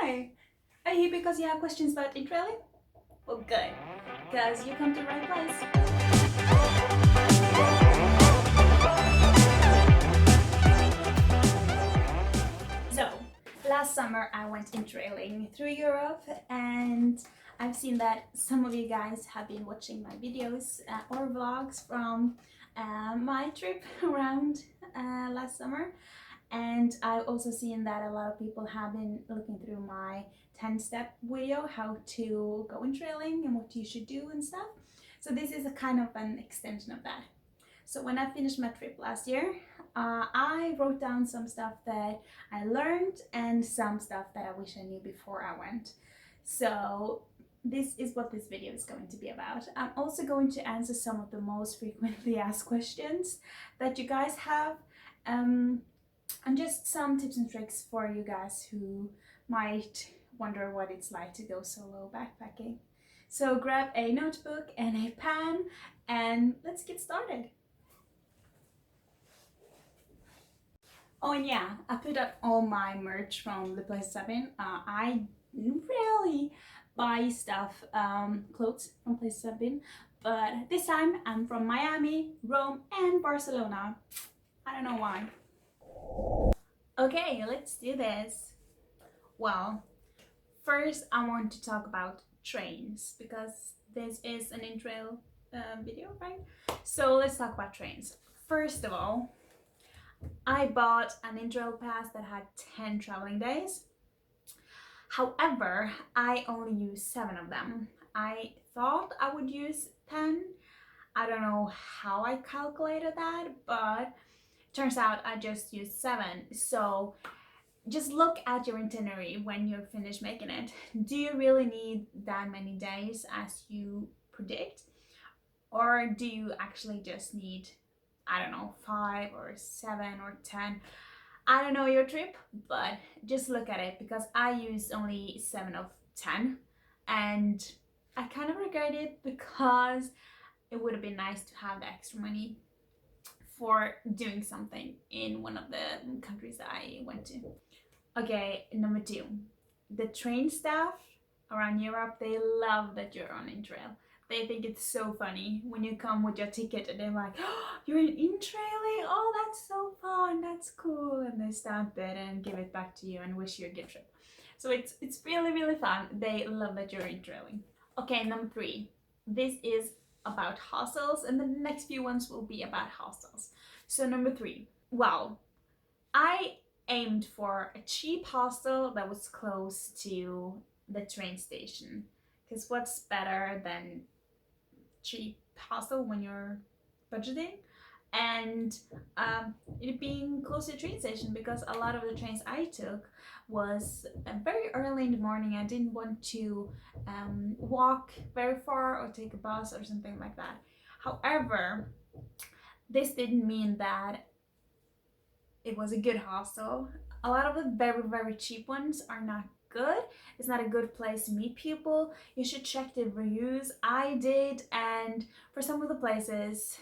Hi! Are you here because you have questions about Interrailing? Well, good, because you come to the right place. So, last summer I went Interrailing through Europe, and I've seen that some of you guys have been watching my videos or vlogs from my trip around last summer. And I've also seen that a lot of people have been looking through my 10-step video, how to go Interrailing and what you should do and stuff. So this is a kind of an extension of that. So when I finished my trip last year, I wrote down some stuff that I learned and some stuff that I wish I knew before I went. So this is what this video is going to be about. I'm also going to answer some of the most frequently asked questions that you guys have. And just some tips and tricks for you guys who might wonder what it's like to go solo backpacking. So grab a notebook and a pen and let's get started. Oh, and yeah, I put up all my merch from the places I've been. I rarely buy stuff, clothes from places I've been, but this time I'm from Miami, Rome and Barcelona. I don't know why. Okay, let's do this. Well, first I want to talk about trains because this is an Interrail video, right? So let's talk about trains. First of all, I bought an Interrail pass that had 10 traveling days. However, I only used 7 of them. I thought I would use 10. I don't know how I calculated that, but turns out I just used 7. So just look at your itinerary when you're finished making it. Do you really need that many days as you predict? Or do you actually just need, I don't know, 5 or 7 or 10? I don't know your trip, but just look at it because I used only 7 of 10 and I kind of regret it because it would have been nice to have the extra money for doing something in one of the countries that I went to. Okay, number 2. The train staff around Europe, they love that you're on Interrail. They think it's so funny when you come with your ticket and they're like, oh, you're in Interrailing? Oh, that's so fun, that's cool. And they stamp it and give it back to you and wish you a good trip. So it's really, really fun. They love that you're Interrailing. Okay, number 3. This is about hostels and the next few ones will be about hostels. So number 3, well, I aimed for a cheap hostel that was close to the train station, because what's better than cheap hostel when you're budgeting, and it being close to the train station, because a lot of the trains I took was very early in the morning. I didn't want to walk very far or take a bus or something like that. However, this didn't mean that it was a good hostel. A lot of the very, very cheap ones are not good. It's not a good place to meet people. You should check the reviews. I did, and for some of the places,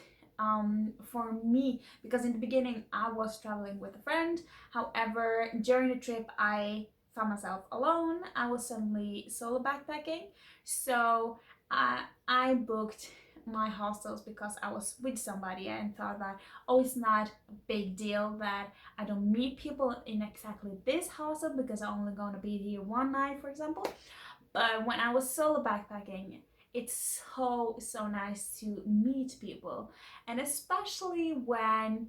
for me, because in the beginning I was traveling with a friend. However, during the trip I found myself alone. I was suddenly solo backpacking, so I booked my hostels because I was with somebody and thought that, oh, it's not a big deal that I don't meet people in exactly this hostel because I'm only going to be here one night, for example. But when I was solo backpacking, it's so nice to meet people, and especially when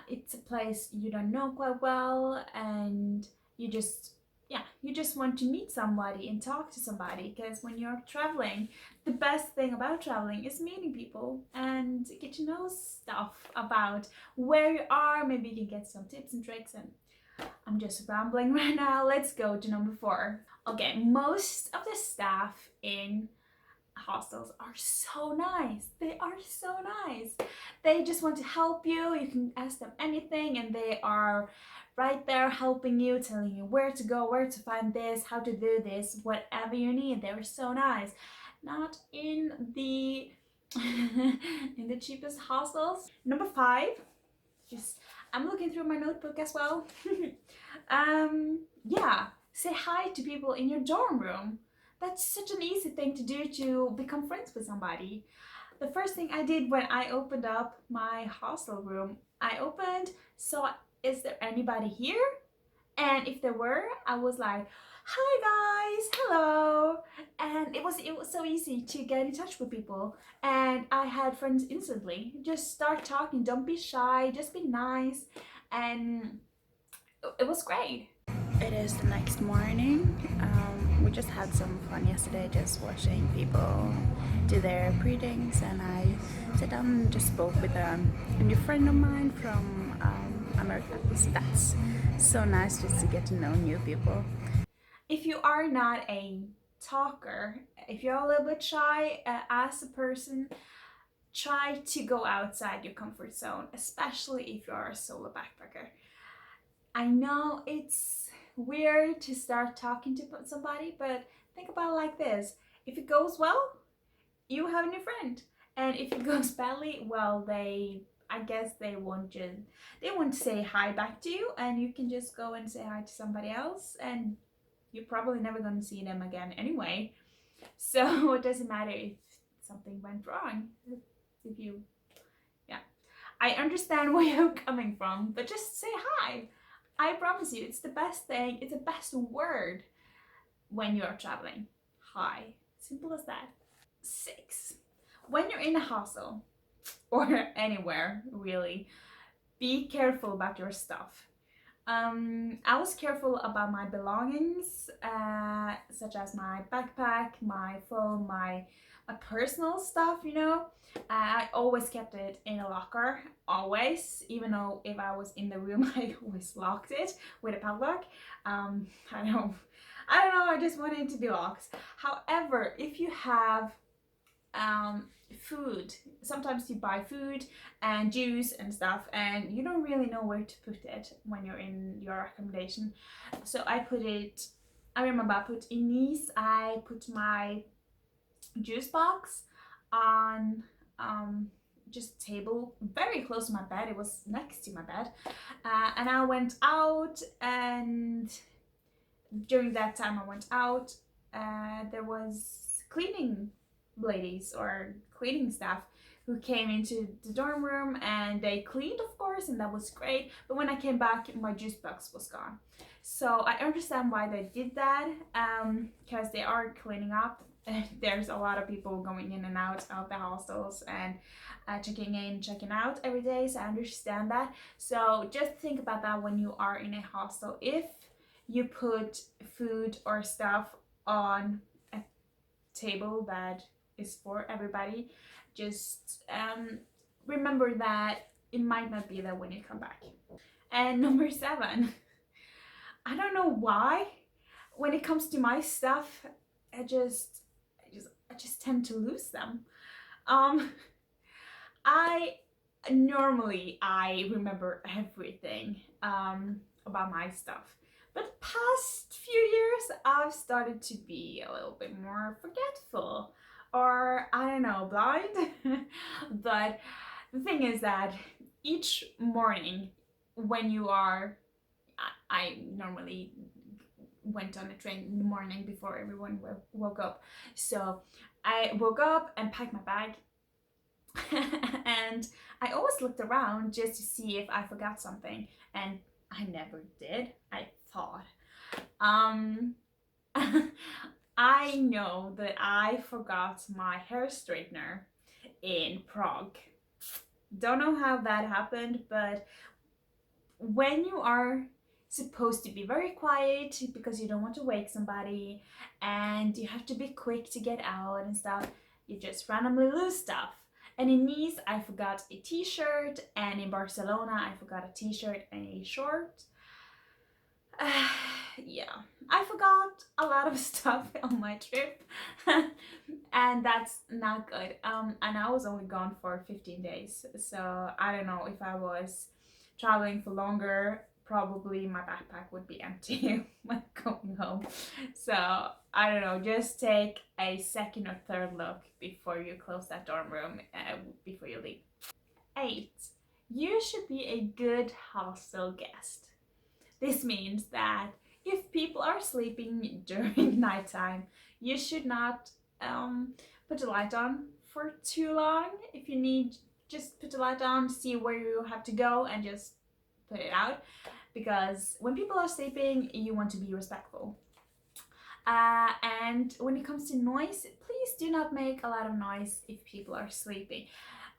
it's a place you don't know quite well and you just want to meet somebody and talk to somebody, because when you're traveling, the best thing about traveling is meeting people and get to know stuff about where you are. Maybe you can get some tips and tricks, and I'm just rambling right now. Let's go to number 4. Okay, most of the staff in hostels are so nice. They are so nice. They just want to help you. You can ask them anything and they are right there helping you, telling you where to go, where to find this, how to do this, whatever you need. They're so nice. Not in the in the cheapest hostels. Number 5, just I'm looking through my notebook as well. Yeah, Say hi to people in your dorm room. That's such an easy thing to do to become friends with somebody. The first thing I did when I opened up my hostel room, I opened, saw, is there anybody here? And if there were, I was like, hi guys, hello. And it was so easy to get in touch with people. And I had friends instantly. Just start talking, don't be shy, just be nice. And it was great. It is the next morning. We just had some fun yesterday, just watching people do their readings, and I sat down and just spoke with a new friend of mine from America. So that's so nice just to get to know new people. If you are not a talker, if you're a little bit shy as a person, try to go outside your comfort zone, especially if you're a solo backpacker. I know it's weird to start talking to somebody, but think about it like this. If it goes well, you have a new friend. And if it goes badly, well, I guess they won't say hi back to you, and you can just go and say hi to somebody else, and you're probably never going to see them again anyway. So it doesn't matter if something went wrong. If you, yeah. I understand where you're coming from, but just say hi. I promise you, it's the best thing, it's the best word when you're traveling. Hi. Simple as that. 6. When you're in a hostel, or anywhere really, be careful about your stuff. I was careful about my belongings, such as my backpack, my phone, my personal stuff, you know. I always kept it in a locker, always, even though if I was in the room, I always locked it with a padlock. I don't know, I just wanted it to be locked. However, if you have food, sometimes you buy food and juice and stuff, and you don't really know where to put it when you're in your accommodation. So I remember I put in these, I put my juice box on just a table very close to my bed. It was next to my bed, and I went out, and during that time I went out, there was cleaning ladies or cleaning staff who came into the dorm room, and they cleaned, of course, and that was great. But when I came back, my juice box was gone. So I understand why they did that, because they are cleaning up. There's a lot of people going in and out of the hostels and checking in, checking out every day, so I understand that. So just think about that when you are in a hostel. If you put food or stuff on a table that is for everybody, just remember that it might not be there when you come back. And number 7, I don't know why, when it comes to my stuff, I just tend to lose them. I remember everything about my stuff, but past few years I've started to be a little bit more forgetful, or I don't know, blind. But the thing is that each morning when you are, I normally went on a train in the morning before everyone woke up. So I woke up and packed my bag and I always looked around just to see if I forgot something, and I never did, I thought. I know that I forgot my hair straightener in Prague. Don't know how that happened, but when you are supposed to be very quiet because you don't want to wake somebody and you have to be quick to get out and stuff, you just randomly lose stuff. And in Nice I forgot a t-shirt, and in Barcelona I forgot a t-shirt and a short. Yeah, I forgot a lot of stuff on my trip and that's not good. And I was only gone for 15 days, so I don't know, if I was traveling for longer, probably my backpack would be empty when going home. So I don't know, just take a second or third look before you close that dorm room, before you leave. 8. You should be a good hostel guest. This means that if people are sleeping during nighttime, you should not put the light on for too long. If you need, just put the light on, see where you have to go, and just put it out. Because when people are sleeping, you want to be respectful. And when it comes to noise, please do not make a lot of noise if people are sleeping.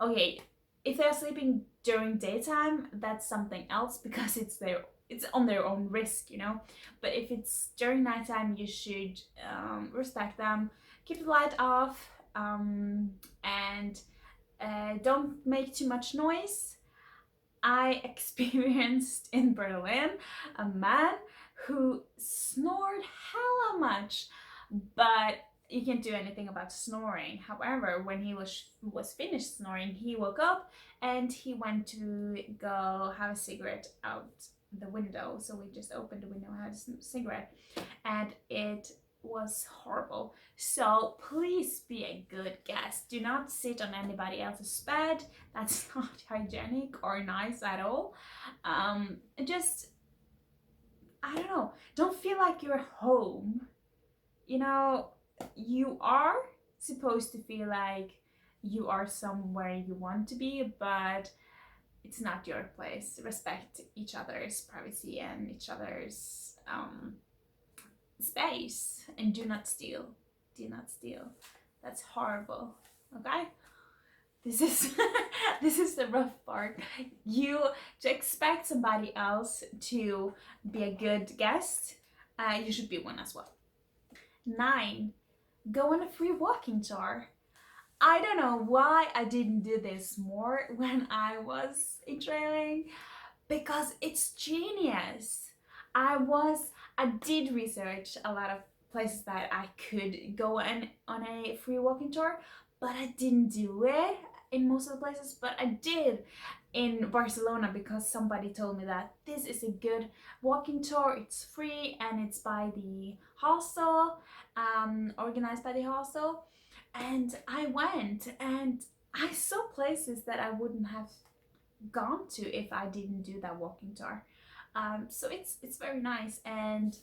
Okay, if they're sleeping during daytime, that's something else, because it's on their own risk, you know. But if it's during nighttime, you should respect them, keep the light off, and don't make too much noise. I experienced in Berlin a man who snored hella much, but you can't do anything about snoring. However, when he was finished snoring, he woke up and he went to go have a cigarette out the window. So we just opened the window and had a cigarette, and it was horrible. So please be a good guest. Do not sit on anybody else's bed. That's not hygienic or nice at all. Just, I don't know, don't feel like you're home. You know, you are supposed to feel like you are somewhere you want to be, but it's not your place. Respect each other's privacy and each other's space, and do not steal. Do not steal. That's horrible. Okay? This is this is the rough part. To expect somebody else to be a good guest, you should be one as well. 9. Go on a free walking tour. I don't know why I didn't do this more when I was Interrailing, because it's genius. I did research a lot of places that I could go on a free walking tour, but I didn't do it in most of the places. But I did in Barcelona, because somebody told me that this is a good walking tour. It's free and it's by the hostel, organized by the hostel. And I went and I saw places that I wouldn't have gone to if I didn't do that walking tour. So it's very nice, and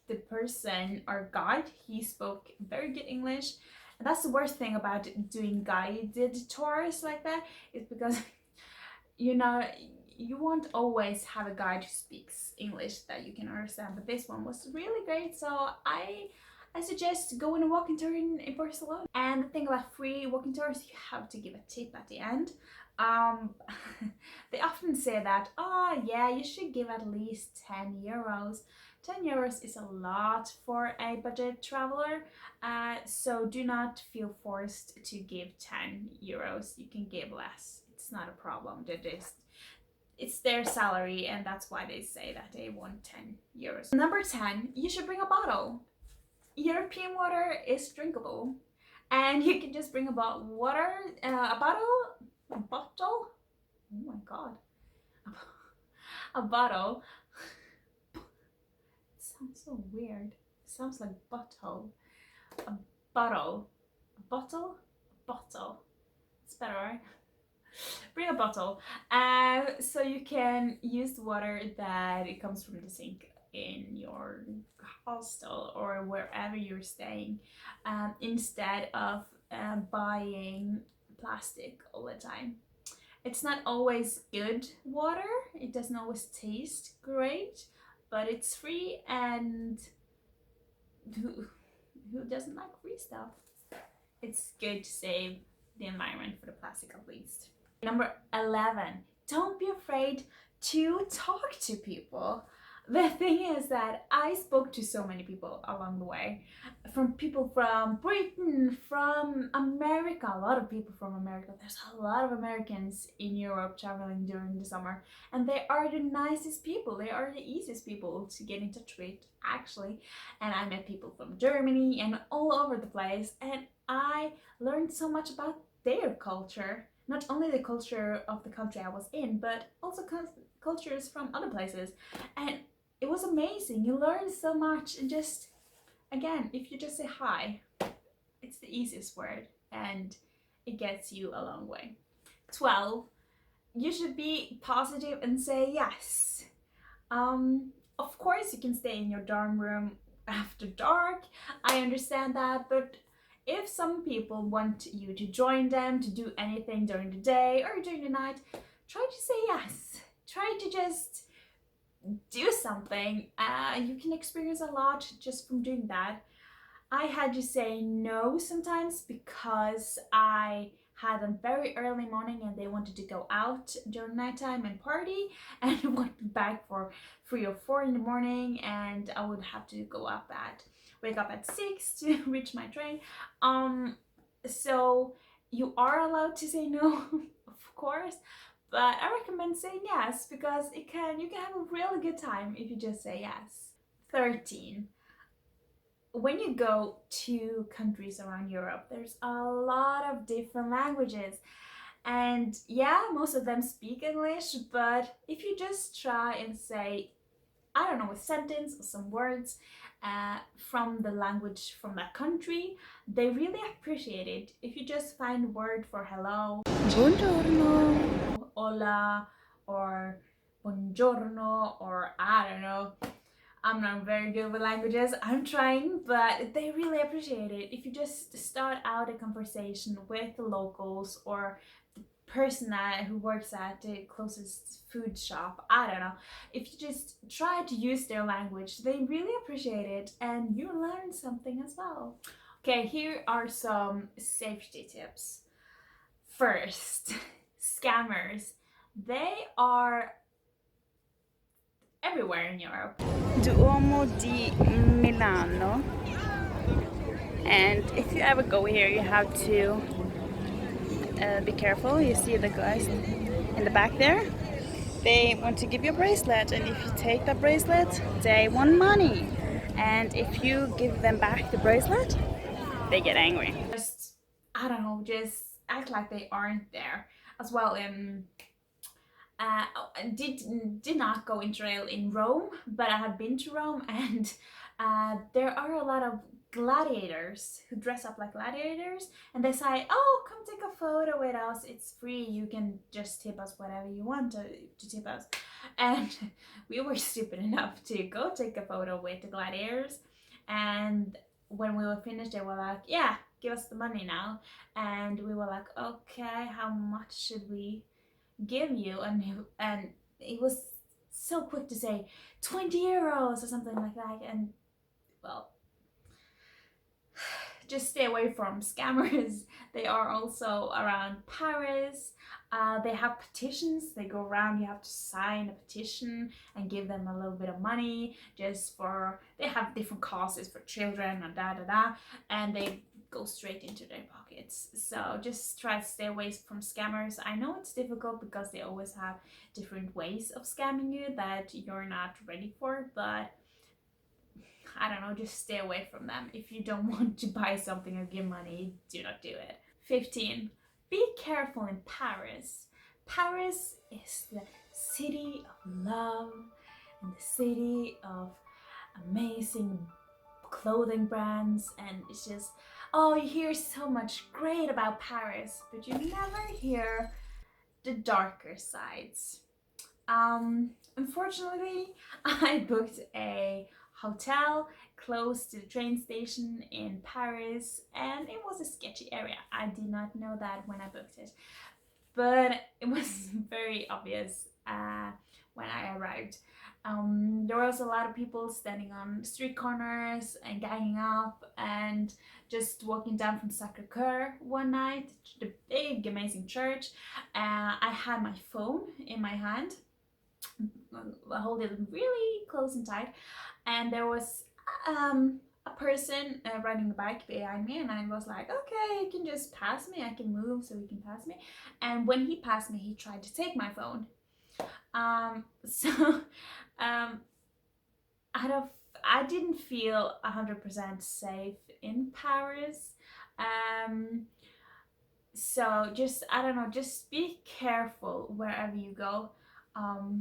the person, our guide, he spoke very good English. And that's the worst thing about doing guided tours like that, is because you know, you won't always have a guide who speaks English that you can understand. But this one was really great, so I suggest going on a walking tour in Barcelona. And the thing about free walking tours, you have to give a tip at the end. They often say that, oh yeah, you should give at least 10 euros. 10 euros is a lot for a budget traveler, so do not feel forced to give 10 euros. You can give less. It's not a problem. It's their salary, and that's why they say that they want 10 euros. Number 10, you should bring a bottle. European water is drinkable, and you can just bring a water, a bottle. Oh my god, a bottle. It sounds so weird. It sounds like butthole. A bottle, a bottle. It's better, right? Bring a bottle, so you can use the water that it comes from the sink in your hostel or wherever you're staying, instead of buying plastic all the time. It's not always good water, it doesn't always taste great, but it's free, and who doesn't like free stuff? It's good to save the environment for the plastic, at least. Number 11, don't be afraid to talk to people. The thing is that I spoke to so many people along the way, from people from Britain, from America, a lot of people from America. There's a lot of Americans in Europe traveling during the summer, and they are the nicest people. They are the easiest people to get in touch with, actually. And I met people from Germany and all over the place, and I learned so much about their culture. Not only the culture of the country I was in, but also cultures from other places. And it was amazing. You learn so much, and just, again, if you just say hi, it's the easiest word, and it gets you a long way. 12, you should be positive and say yes. Of course, you can stay in your dorm room after dark. I understand that, but if some people want you to join them to do anything during the day or during the night, try to say yes. Try to just do something. You can experience a lot just from doing that. I had to say no sometimes because I had a very early morning and they wanted to go out during nighttime and party, and went back for 3 or 4 in the morning, and I would have to wake up at 6 to reach my train. So you are allowed to say no, of course, but I recommend saying yes because you can have a really good time if you just say yes. 13. When you go to countries around Europe, there's a lot of different languages. And yeah, most of them speak English, but if you just try and say, I don't know, a sentence or some words from the language from that country, they really appreciate it. If you just find a word for hello, buongiorno, hola, or buongiorno, or I don't know. I'm not very good with languages, I'm trying, but they really appreciate it. If you just start out a conversation with the locals or the person who works at the closest food shop, I don't know. If you just try to use their language, they really appreciate it and you learn something as well. Okay, here are some safety tips. First, scammers. They are everywhere in Europe. Duomo di Milano, and if you ever go here you have to be careful. You see the guys in the back there, they want to give you a bracelet, and if you take that bracelet they want money, and if you give them back the bracelet they get angry. Just, I don't know, just act like they aren't there as well. I did not go Interrail in Rome, but I have been to Rome, and there are a lot of gladiators who dress up like gladiators, and they say, oh, come take a photo with us, it's free, you can just tip us whatever you want to tip us. And we were stupid enough to go take a photo with the gladiators, and when we were finished they were like, yeah, give us the money now. And we were like, okay, how much should we give you? And it was so quick to say 20 euros or something like that. And well, just stay away from scammers. They are also around Paris. They have petitions, they go around, you have to sign a petition and give them a little bit of money just for, they have different causes for children and and they go straight into their pockets. So just try to stay away from scammers. I know it's difficult because they always have different ways of scamming you that you're not ready for, but I don't know, just stay away from them. If you don't want to buy something or give money, do not do it. 15. Be careful in Paris. Paris is the city of love and the city of amazing clothing brands, and it's just, oh, you hear so much great about Paris, but you never hear the darker sides. Unfortunately, I booked a hotel close to the train station in Paris, and it was a sketchy area. I did not know that when I booked it, but it was very obvious when I arrived. There was a lot of people standing on street corners and ganging up and just walking down from Sacré-Cœur one night, the big amazing church. I had my phone in my hand, I hold it really close and tight, and there was a person riding a bike behind me, and I was like, okay, you can just pass me, I can move so he can pass me. And when he passed me, he tried to take my phone. So I didn't feel 100% safe in Paris. So just, I don't know, just be careful wherever you go,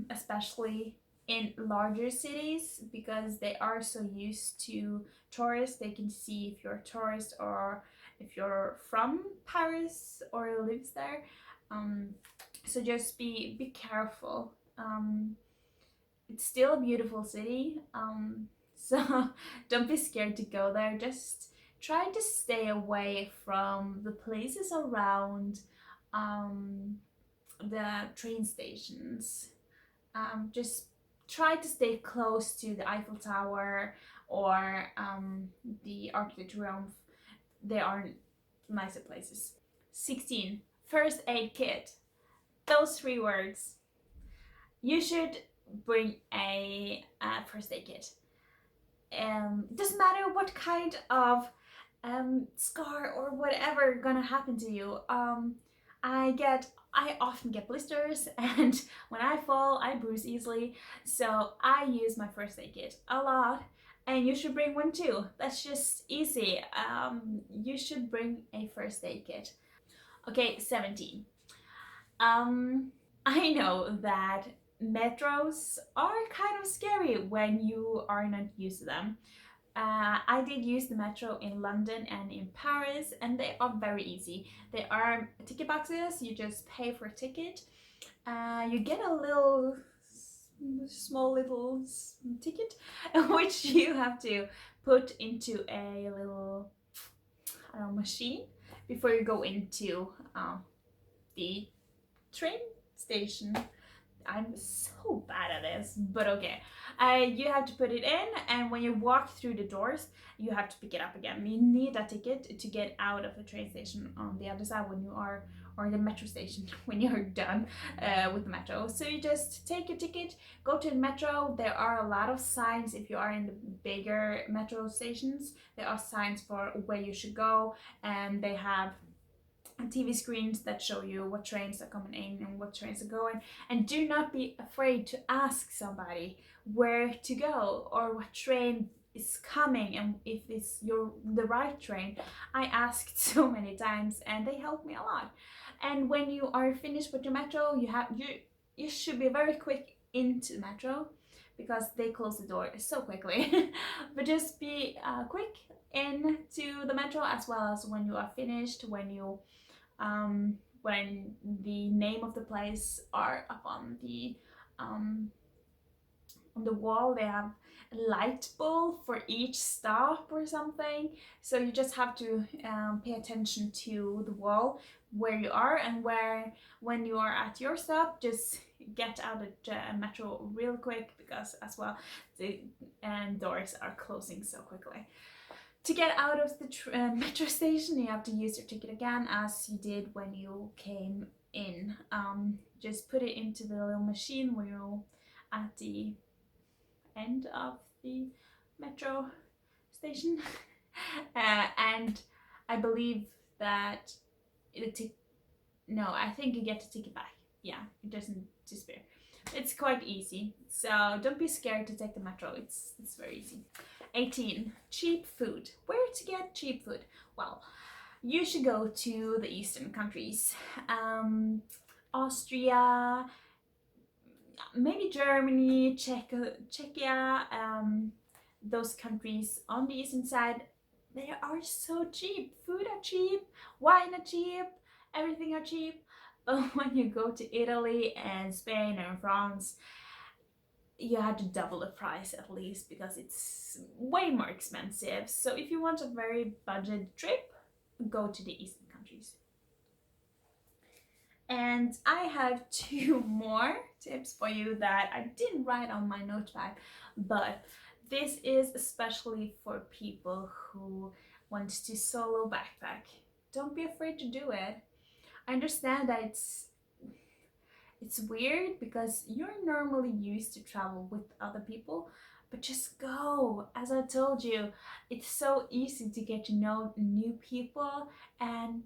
especially in larger cities, because they are so used to tourists. They can see if you're a tourist or if you're from Paris or lives there. So just be careful. it's still a beautiful city. So don't be scared to go there. Just try to stay away from the places around the train stations. Just try to stay close to the Eiffel Tower or the Arc de Triomphe. They are nicer places. 16. First aid kit. Those 3 words. You should bring a first aid kit. Doesn't matter what kind of scar or whatever gonna happen to you. I often get blisters, and when I fall, I bruise easily. So I use my first aid kit a lot, and you should bring one too. That's just easy. You should bring a first aid kit. Okay, 17. I know that metros are kind of scary when you are not used to them. I did use the metro in London and in Paris, and they are very easy. They are ticket boxes, you just pay for a ticket. You get a little small little ticket which you have to put into a little machine before you go into the train station. I'm so bad at this, but okay. You have to put it in, and when you walk through the doors, you have to pick it up again. You need a ticket to get out of the train station on the other side when you are, or the metro station when you're done with the metro. So you just take your ticket, go to the metro. There are a lot of signs if you are in the bigger metro stations. There are signs for where you should go, and they have TV screens that show you what trains are coming in and what trains are going. And do not be afraid to ask somebody where to go or what train is coming and if it's the right train. I asked so many times and they helped me a lot. And when you are finished with your metro, you should be very quick into the metro because they close the door so quickly. But just be quick into the metro, as well as when you are finished, when the name of the place are up on the wall. They have a light bulb for each stop or something, so you just have to pay attention to the wall where you are, and when you are at your stop, just get out of the metro real quick, because as well the doors are closing so quickly. To get out of the metro station, you have to use your ticket again, as you did when you came in. Just put it into the little machine when you're at the end of the metro station. And I believe that I think you get the ticket back. Yeah, it doesn't disappear. It's quite easy, so don't be scared to take the metro. It's very easy. 18. Cheap food. Where to get cheap food? Well, you should go to the eastern countries. Austria, maybe Germany, Czechia, those countries on the eastern side. They are so cheap. Food are cheap, wine are cheap, everything are cheap. But when you go to Italy and Spain and France, you have to double the price at least, because it's way more expensive. So if you want a very budget trip, go to the eastern countries. And I have 2 more tips for you that I didn't write on my notepad, but this is especially for people who want to solo backpack. Don't be afraid to do it. I understand that it's weird because you're normally used to travel with other people, but just go. As I told you, it's so easy to get to know new people, and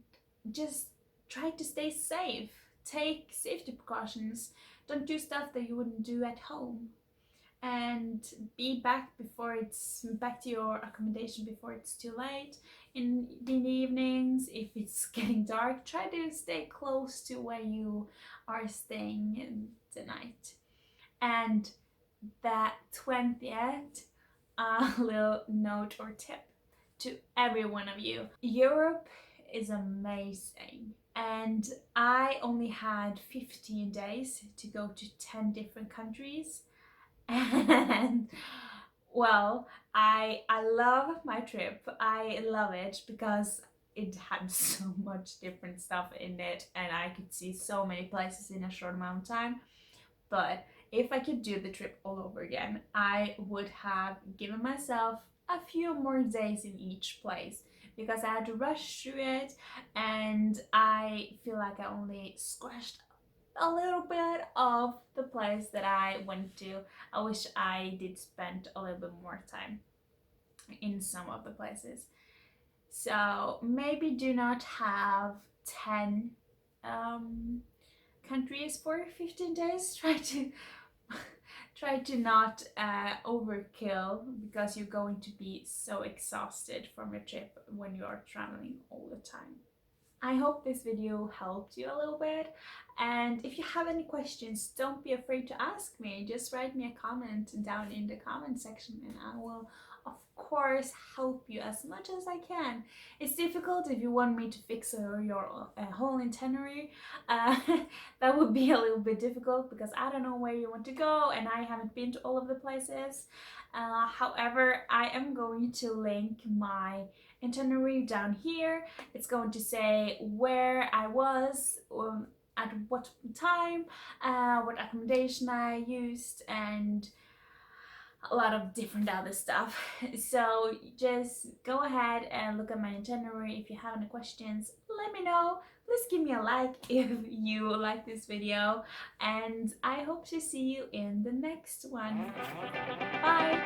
just try to stay safe. Take safety precautions. Don't do stuff that you wouldn't do at home. And be back to your accommodation before it's too late. In the evenings, if it's getting dark, try to stay close to where you are staying in the night. And that 20th little note or tip to every one of you: Europe is amazing, and I only had 15 days to go to 10 different countries, And well, I love my trip. I love it because it had so much different stuff in it, and I could see so many places in a short amount of time. But if I could do the trip all over again, I would have given myself a few more days in each place because I had to rush through it, and I feel like I only scratched a little bit of the place that I went to. I wish I did spend a little bit more time in some of the places. So maybe do not have 10 countries for 15 days. Try to not overkill, because you're going to be so exhausted from your trip when you are traveling all the time. I hope this video helped you a little bit, and if you have any questions, don't be afraid to ask me. Just write me a comment down in the comment section and I will of course help you as much as I can. It's difficult if you want me to fix your whole itinerary. That would be a little bit difficult because I don't know where you want to go and I haven't been to all of the places. However, I am going to link my itinerary down here. It's going to say where I was, at what time, what accommodation I used, and a lot of different other stuff. So just go ahead and look at my itinerary. If you have any questions, let me know. Please give me a like if you like this video, and I hope to see you in the next one. Bye!